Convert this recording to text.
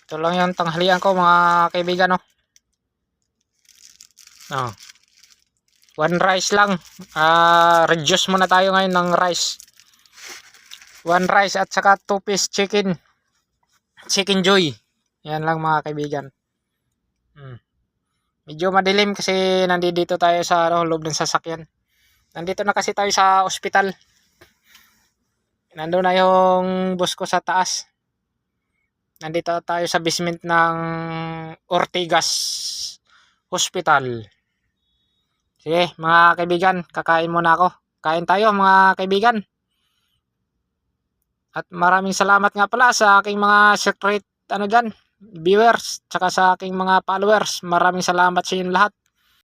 Ito lang yung tanghalian ko mga kaibigan, no. Oh. One rice lang. Reduce muna tayo ngayon ng rice. One rice at saka 2-piece chicken. Chicken Joy. Yan lang mga kaibigan. Medyo madilim kasi nandito tayo sa loob ng sasakyan. Nandito na kasi tayo sa ospital. Nandun na yung bus ko sa taas. Nandito tayo sa basement ng Ortigas Hospital. Sige mga kaibigan, kakain muna ako. Kain tayo mga kaibigan. At maraming salamat nga pala sa aking mga secret viewers, tsaka sa aking mga followers. Maraming salamat sa inyong lahat.